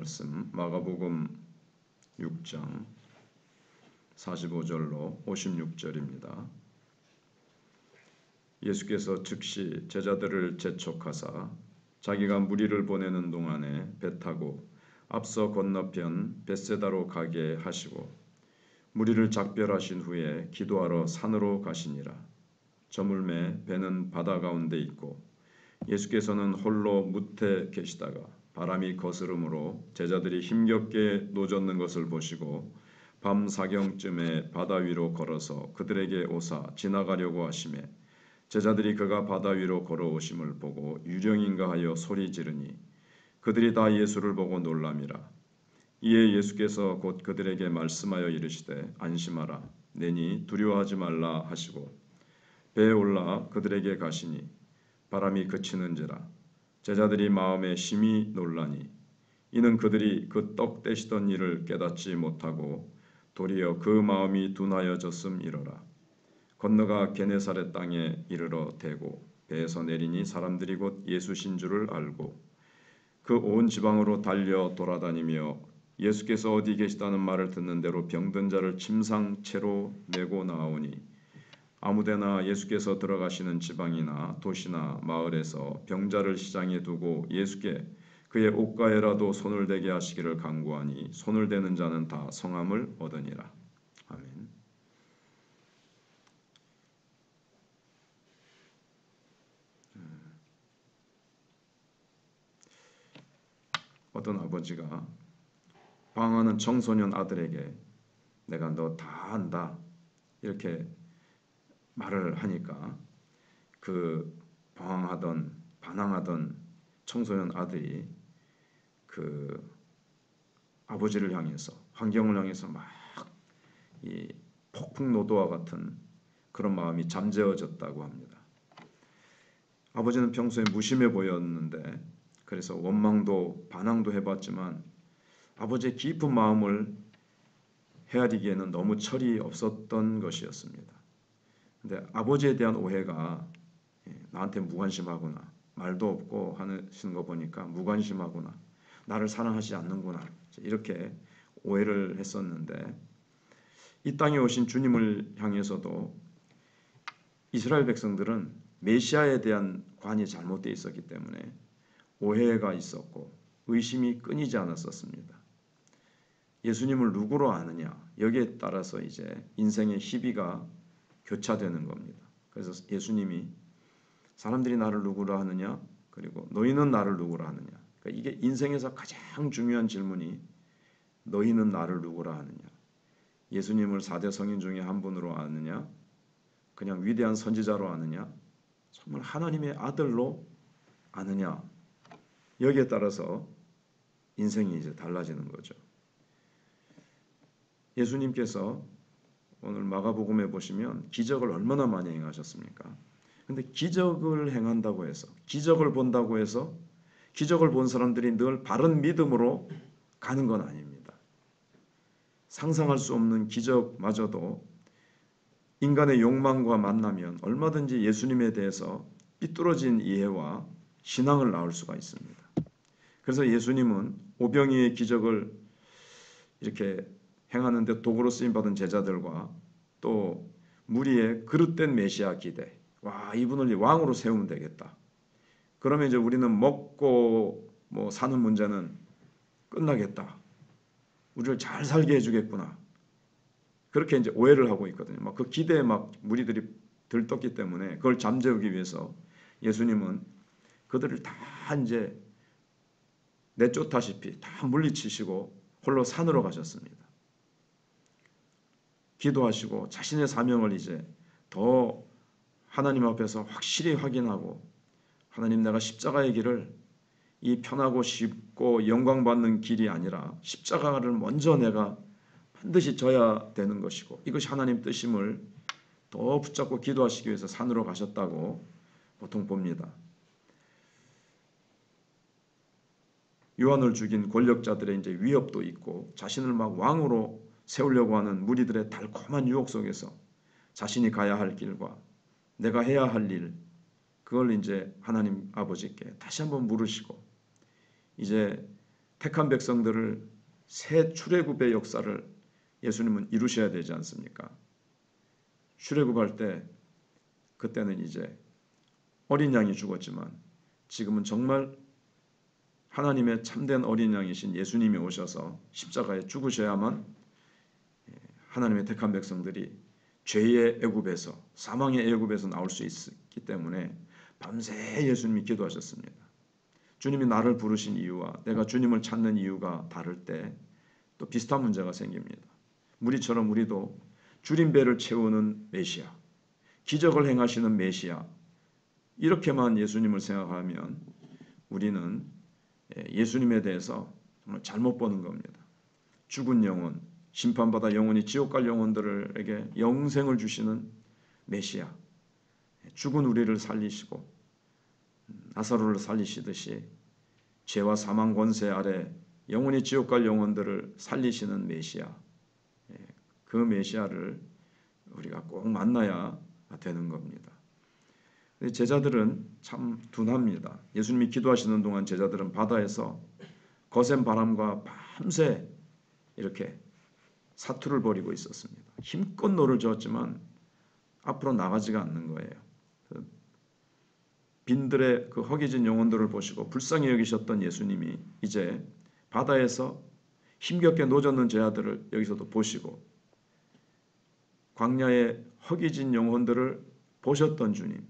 말씀 마가복음 6장 45절로 56절입니다. 예수께서 즉시 제자들을 재촉하사 자기가 무리를 보내는 동안에 배 타고 앞서 건너편 벳세다로 가게 하시고 무리를 작별하신 후에 기도하러 산으로 가시니라. 저물매 배는 바다 가운데 있고 예수께서는 홀로 무태 계시다가 바람이 거스름으로 제자들이 힘겹게 노젓는 것을 보시고 밤 사경쯤에 바다 위로 걸어서 그들에게 오사 지나가려고 하시매 제자들이 그가 바다 위로 걸어오심을 보고 유령인가 하여 소리 지르니 그들이 다 예수를 보고 놀람이라. 이에 예수께서 곧 그들에게 말씀하여 이르시되 안심하라 내니 두려워하지 말라 하시고 배에 올라 그들에게 가시니 바람이 그치는지라. 제자들이 마음에 심히 놀라니 이는 그들이 그 떡 떼시던 일을 깨닫지 못하고 도리어 그 마음이 둔하여졌음이로라. 건너가 게네사렛 땅에 이르러 대고 배에서 내리니 사람들이 곧 예수신 줄을 알고 그 온 지방으로 달려 돌아다니며 예수께서 어디 계시다는 말을 듣는 대로 병든 자를 침상채로 메고 나오니 아무데나 예수께서 들어가시는 지방이나 도시나 마을에서 병자를 시장에 두고 예수께 그의 옷가에라도 손을 대게 하시기를 간구하니 손을 대는 자는 다 성함을 얻으니라. 아멘. 어떤 아버지가 방황하는 청소년 아들에게 내가 너 다 안다 이렇게 말을 하니까 그 반항하던 청소년 아들이 그 아버지를 향해서 환경을 향해서 막 이 폭풍노도와 같은 그런 마음이 잠재워졌다고 합니다. 아버지는 평소에 무심해 보였는데 그래서 원망도 반항도 해봤지만 아버지의 깊은 마음을 헤아리기에는 너무 철이 없었던 것이었습니다. 근데 아버지에 대한 오해가 나한테 무관심하구나 말도 없고 하시는 거 보니까 무관심하구나 나를 사랑하지 않는구나 이렇게 오해를 했었는데 이 땅에 오신 주님을 향해서도 이스라엘 백성들은 메시아에 대한 관이 잘못되어 있었기 때문에 오해가 있었고 의심이 끊이지 않았었습니다. 예수님을 누구로 아느냐 여기에 따라서 이제 인생의 희비가 교차되는 겁니다. 그래서 예수님이 사람들이 나를 누구로 하느냐 그리고 너희는 나를 누구로 하느냐 그러니까 이게 인생에서 가장 중요한 질문이 너희는 나를 누구로 하느냐 예수님을 4대 성인 중에 한 분으로 아느냐 그냥 위대한 선지자로 아느냐 정말 하나님의 아들로 아느냐 여기에 따라서 인생이 이제 달라지는 거죠. 예수님께서 오늘 마가복음에 보시면 기적을 얼마나 많이 행하셨습니까? 근데 기적을 행한다고 해서 기적을 본다고 해서 기적을 본 사람들이 늘 바른 믿음으로 가는 건 아닙니다. 상상할 수 없는 기적마저도 인간의 욕망과 만나면 얼마든지 예수님에 대해서 삐뚤어진 이해와 신앙을 낳을 수가 있습니다. 그래서 예수님은 오병이의 기적을 이렇게 행하는데 도구로 쓰임받은 제자들과 또 무리의 그릇된 메시아 기대 와 이분을 왕으로 세우면 되겠다. 그러면 이제 우리는 먹고 사는 문제는 끝나겠다. 우리를 잘 살게 해주겠구나. 그렇게 이제 오해를 하고 있거든요. 막 그 기대에 막 무리들이 들떴기 때문에 그걸 잠재우기 위해서 예수님은 그들을 다 이제 내쫓다시피 다 물리치시고 홀로 산으로 가셨습니다. 기도하시고 자신의 사명을 이제 더 하나님 앞에서 확실히 확인하고 하나님 내가 십자가의 길을 이 편하고 쉽고 영광받는 길이 아니라 십자가를 먼저 내가 반드시 져야 되는 것이고 이것이 하나님 뜻임을 더 붙잡고 기도하시기 위해서 산으로 가셨다고 보통 봅니다. 요한을 죽인 권력자들의 이제 위협도 있고 자신을 막 왕으로 세우려고 하는 무리들의 달콤한 유혹 속에서 자신이 가야 할 길과 내가 해야 할 일 그걸 이제 하나님 아버지께 다시 한번 물으시고 이제 택한 백성들을 새 출애굽의 역사를 예수님은 이루셔야 되지 않습니까? 출애굽할 때 그때는 이제 어린 양이 죽었지만 지금은 정말 하나님의 참된 어린 양이신 예수님이 오셔서 십자가에 죽으셔야만 하나님의 택한 백성들이 죄의 애굽에서, 사망의 애굽에서 나올 수 있기 때문에 밤새 예수님이 기도하셨습니다. 주님이 나를 부르신 이유와 내가 주님을 찾는 이유가 다를 때 또 비슷한 문제가 생깁니다. 무리처럼 우리도 줄인 배를 채우는 메시아, 기적을 행하시는 메시아, 이렇게만 예수님을 생각하면 우리는 예수님에 대해서 정말 잘못 보는 겁니다. 죽은 영혼, 심판받아 영혼이 지옥 갈 영혼들에게 영생을 주시는 메시아, 죽은 우리를 살리시고 나사로를 살리시듯이 죄와 사망 권세 아래 영혼이 지옥 갈 영혼들을 살리시는 메시아, 그 메시아를 우리가 꼭 만나야 되는 겁니다. 제자들은 참 둔합니다. 예수님이 기도하시는 동안 제자들은 바다에서 거센 바람과 밤새 이렇게 사투를 벌이고 있었습니다. 힘껏 노를 저었지만 앞으로 나가지가 않는 거예요. 빈들의 그 허기진 영혼들을 보시고 불쌍히 여기셨던 예수님이 이제 바다에서 힘겹게 노젓는 제자들을 여기서도 보시고 광야의 허기진 영혼들을 보셨던 주님.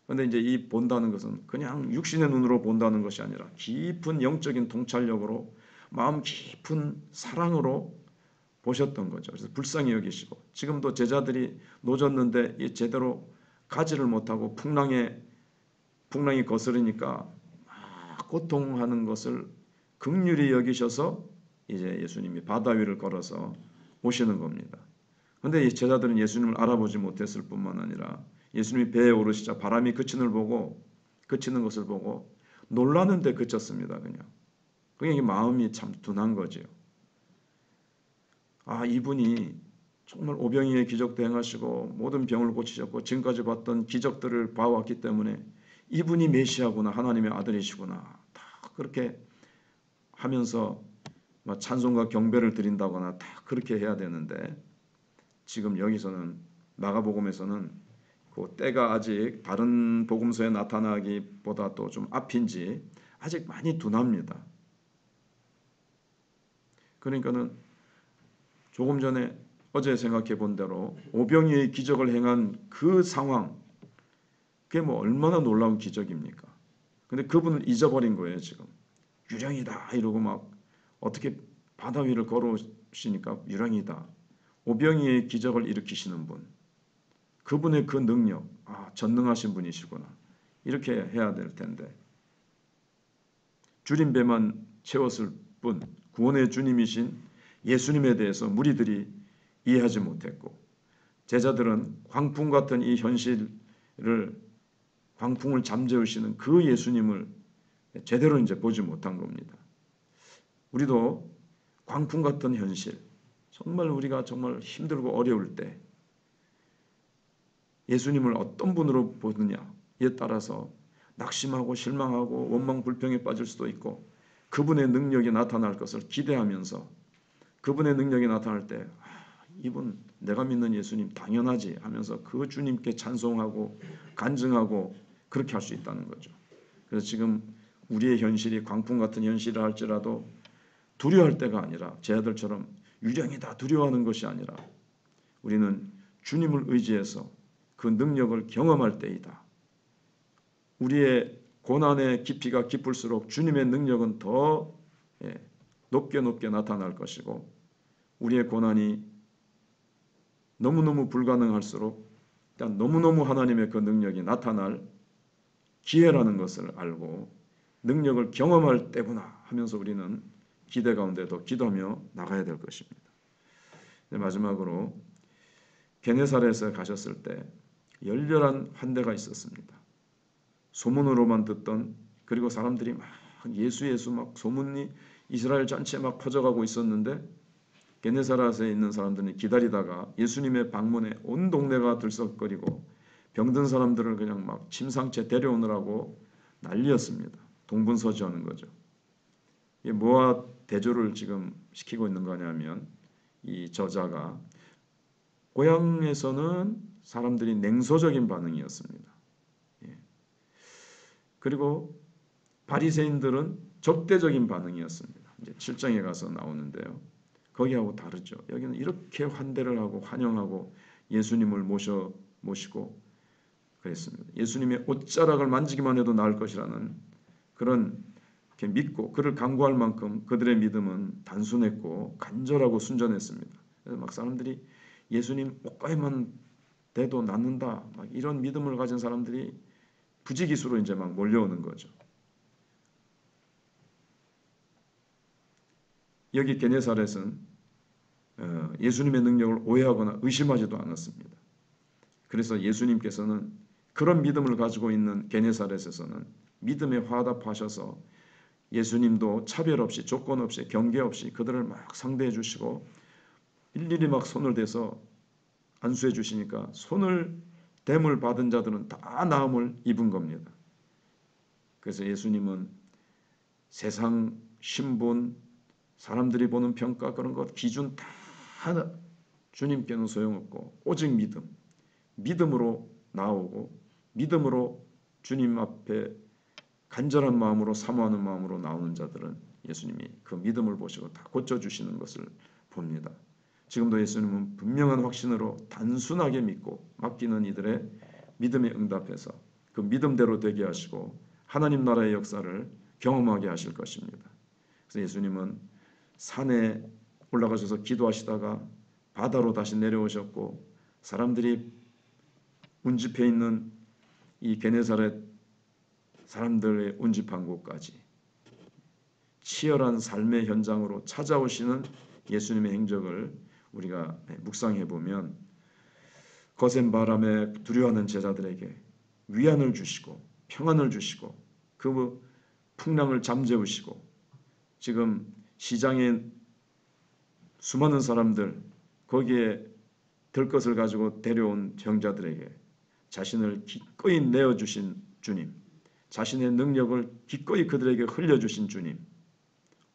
그런데 이제 이 본다는 것은 그냥 육신의 눈으로 본다는 것이 아니라 깊은 영적인 통찰력으로 마음 깊은 사랑으로 보셨던 거죠. 그래서 불쌍히 여기시고 지금도 제자들이 노졌는데 제대로 가지를 못하고 풍랑이 거스르니까 막 고통하는 것을 긍휼히 여기셔서 이제 예수님이 바다 위를 걸어서 오시는 겁니다. 그런데 이 제자들은 예수님을 알아보지 못했을 뿐만 아니라 예수님이 배에 오르시자 바람이 그치는 것을 보고 놀라는데 그쳤습니다. 그냥 마음이 참 둔한 거지요. 아, 이분이 정말 오병이의 기적도 행하시고 모든 병을 고치셨고 지금까지 봤던 기적들을 봐왔기 때문에 이분이 메시아구나, 하나님의 아들이시구나, 다 그렇게 하면서 찬송과 경배를 드린다거나 다 그렇게 해야 되는데 지금 여기서는 마가복음에서는 그 때가 아직 다른 복음서에 나타나기보다 또 좀 앞인지 아직 많이 둔합니다. 그러니까는 조금 전에 어제 생각해 본 대로 오병이의 기적을 행한 그 상황, 그게 뭐 얼마나 놀라운 기적입니까? 근데 그분을 잊어버린 거예요. 지금 유령이다 이러고 막 어떻게 바다 위를 걸어오시니까 유령이다. 오병이의 기적을 일으키시는 분, 그분의 그 능력, 아, 전능하신 분이시구나, 이렇게 해야 될 텐데 줄인 배만 채웠을 뿐 구원의 주님이신 예수님에 대해서 무리들이 이해하지 못했고 제자들은 광풍 같은 이 현실을, 광풍을 잠재우시는 그 예수님을 제대로 이제 보지 못한 겁니다. 우리도 광풍 같은 현실, 정말 우리가 정말 힘들고 어려울 때 예수님을 어떤 분으로 보느냐에 따라서 낙심하고 실망하고 원망 불평에 빠질 수도 있고 그분의 능력이 나타날 것을 기대하면서 그분의 능력이 나타날 때 이분 내가 믿는 예수님 당연하지 하면서 그 주님께 찬송하고 간증하고 그렇게 할 수 있다는 거죠. 그래서 지금 우리의 현실이 광풍 같은 현실이라 할지라도 두려워할 때가 아니라 제자들처럼 유령이다 두려워하는 것이 아니라 우리는 주님을 의지해서 그 능력을 경험할 때이다. 우리의 고난의 깊이가 깊을수록 주님의 능력은 더 높게 높게 나타날 것이고 우리의 고난이 너무너무 불가능할수록 일단 너무너무 하나님의 그 능력이 나타날 기회라는 것을 알고 능력을 경험할 때구나 하면서 우리는 기대 가운데 더 기도하며 나가야 될 것입니다. 마지막으로 게네사렛에 가셨을 때 열렬한 환대가 있었습니다. 소문으로만 듣던, 그리고 사람들이 막 예수 막 소문이 이스라엘 전체에 막 퍼져가고 있었는데 게네사렛에 있는 사람들은 기다리다가 예수님의 방문에 온 동네가 들썩거리고 병든 사람들을 그냥 막 침상째 데려오느라고 난리였습니다. 동분서주하는 거죠. 이게 뭐와 대조를 지금 시키고 있는 거냐면 이 저자가 고향에서는 사람들이 냉소적인 반응이었습니다. 예. 그리고 바리새인들은 적대적인 반응이었습니다. 이제 7장에 가서 나오는데요. 거기하고 다르죠. 여기는 이렇게 환대를 하고 환영하고 예수님을 모시고 그랬습니다. 예수님의 옷자락을 만지기만 해도 나을 것이라는 그런 이렇게 믿고 그를 간구할 만큼 그들의 믿음은 단순했고 간절하고 순전했습니다. 그래서 막 사람들이 예수님 옷가에만 대도 낫는다 막 이런 믿음을 가진 사람들이 부지기수로 이제 막 몰려오는 거죠. 여기 게네사렛은 예수님의 능력을 오해하거나 의심하지도 않았습니다. 그래서 예수님께서는 그런 믿음을 가지고 있는 게네사렛에서는 믿음에 화답하셔서 예수님도 차별 없이 조건 없이 경계 없이 그들을 막 상대해 주시고 일일이 막 손을 대서 안수해 주시니까 손을 댐을 받은 자들은 다 나음을 입은 겁니다. 그래서 예수님은 세상 신분 사람들이 보는 평가 그런 것 기준 다 주님께는 소용없고 오직 믿음으로 나오고 믿음으로 주님 앞에 간절한 마음으로 사모하는 마음으로 나오는 자들은 예수님이 그 믿음을 보시고 다 고쳐주시는 것을 봅니다. 지금도 예수님은 분명한 확신으로 단순하게 믿고 맡기는 이들의 믿음에 응답해서 그 믿음대로 되게 하시고 하나님 나라의 역사를 경험하게 하실 것입니다. 그래서 예수님은 산에 올라가셔서 기도하시다가 바다로 다시 내려오셨고 사람들이 운집해 있는 이 게네사렛 사람들의 운집한 곳까지 치열한 삶의 현장으로 찾아오시는 예수님의 행적을 우리가 묵상해 보면 거센 바람에 두려워하는 제자들에게 위안을 주시고 평안을 주시고 그 풍랑을 잠재우시고 지금 시장에 수많은 사람들 거기에 들 것을 가지고 데려온 형제들에게 자신을 기꺼이 내어주신 주님, 자신의 능력을 기꺼이 그들에게 흘려주신 주님,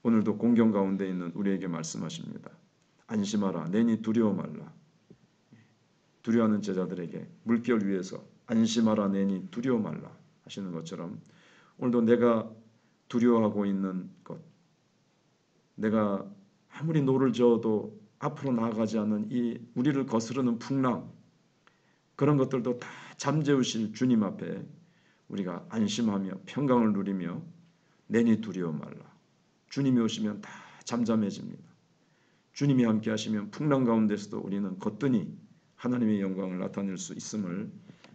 오늘도 공경 가운데 있는 우리에게 말씀하십니다. 안심하라, 내니 두려워 말라. 두려워하는 제자들에게 물결 위에서 안심하라, 내니 두려워 말라 하시는 것처럼 오늘도 내가 두려워하고 있는 것, 내가 아무리 노를 저어도 앞으로 나아가지 않는 이 우리를 거스르는 풍랑 그런 것들도 다 잠재우실 주님 앞에 우리가 안심하며 평강을 누리며 내니 두려워 말라. 주님이 오시면 다 잠잠해집니다. 주님이 함께 하시면 풍랑 가운데서도 우리는 거뜬히 하나님의 영광을 나타낼 수 있음을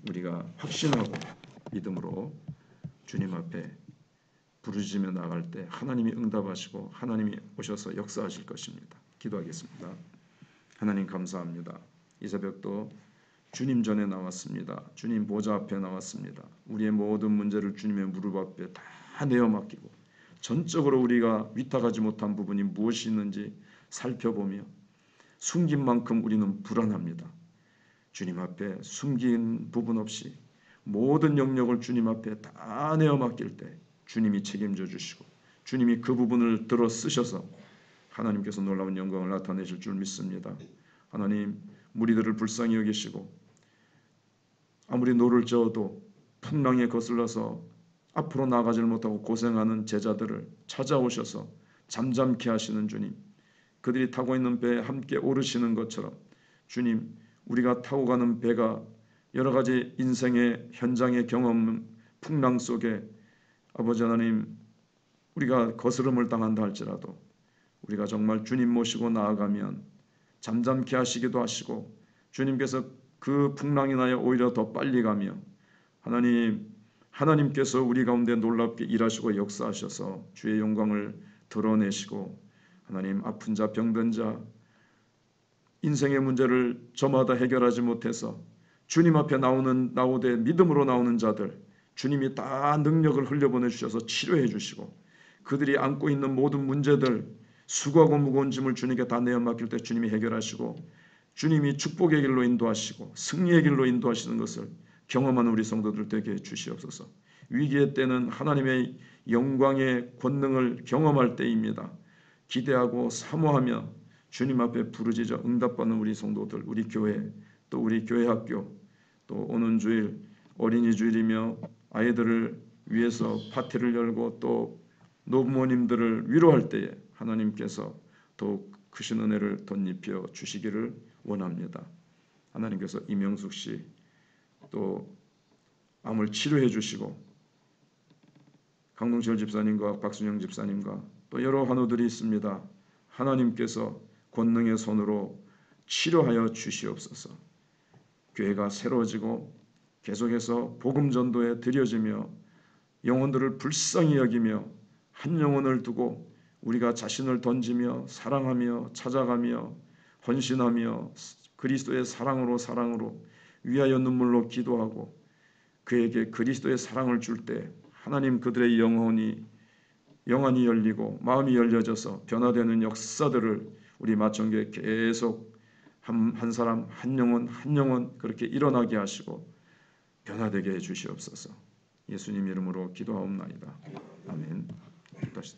우리가 확신하고 믿음으로 주님 앞에 부르짖으며 나갈 때 하나님이 응답하시고 하나님이 오셔서 역사하실 것입니다. 기도하겠습니다. 하나님 감사합니다. 이 새벽도 주님 전에 나왔습니다. 주님 보좌 앞에 나왔습니다. 우리의 모든 문제를 주님의 무릎 앞에 다 내어 맡기고 전적으로 우리가 위탁하지 못한 부분이 무엇이 있는지 살펴보며 숨긴 만큼 우리는 불안합니다. 주님 앞에 숨긴 부분 없이 모든 영역을 주님 앞에 다 내어 맡길 때 주님이 책임져 주시고 주님이 그 부분을 들어 쓰셔서 하나님께서 놀라운 영광을 나타내실 줄 믿습니다. 하나님 무리들을 불쌍히 여기시고 아무리 노를 저어도 풍랑에 거슬러서 앞으로 나가질 못하고 고생하는 제자들을 찾아오셔서 잠잠케 하시는 주님, 그들이 타고 있는 배에 함께 오르시는 것처럼 주님, 우리가 타고 가는 배가 여러 가지 인생의 현장의 경험 풍랑 속에 아버지 하나님 우리가 거스름을 당한다 할지라도 우리가 정말 주님 모시고 나아가면 잠잠케 하시기도 하시고 주님께서 그 풍랑이 나여 오히려 더 빨리 가며 하나님께서 우리 가운데 놀랍게 일하시고 역사하셔서 주의 영광을 드러내시고 하나님 아픈 자 병든 자 인생의 문제를 저마다 해결하지 못해서 주님 앞에 나오되 믿음으로 나오는 자들 주님이 다 능력을 흘려보내 주셔서 치료해 주시고 그들이 안고 있는 모든 문제들 수고하고 무거운 짐을 주님께 다 내어 맡길 때 주님이 해결하시고 주님이 축복의 길로 인도하시고 승리의 길로 인도하시는 것을 경험하는 우리 성도들 되게 해 주시옵소서. 위기의 때는 하나님의 영광의 권능을 경험할 때입니다. 기대하고 사모하며 주님 앞에 부르짖어 응답받는 우리 성도들, 우리 교회, 또 우리 교회 학교, 또 오는 주일 어린이 주일이며 아이들을 위해서 파티를 열고 또 노부모님들을 위로할 때에 하나님께서 더욱 크신 은혜를 덧입혀 주시기를 원합니다. 하나님께서 이명숙 씨 또 암을 치료해 주시고 강동철 집사님과 박순영 집사님과 또 여러 환우들이 있습니다. 하나님께서 권능의 손으로 치료하여 주시옵소서. 교회가 새로워지고 계속해서 복음 전도에 들여지며 영혼들을 불쌍히 여기며 한 영혼을 두고 우리가 자신을 던지며 사랑하며 찾아가며 헌신하며 그리스도의 사랑으로 위하여 눈물로 기도하고 그에게 그리스도의 사랑을 줄 때 하나님 그들의 영혼이 열리고 마음이 열려져서 변화되는 역사들을 우리 마천교회 계속 한 사람 한 영혼 그렇게 일어나게 하시고 변화되게 해 주시옵소서. 예수님 이름으로 기도하옵나이다. 아멘. 다시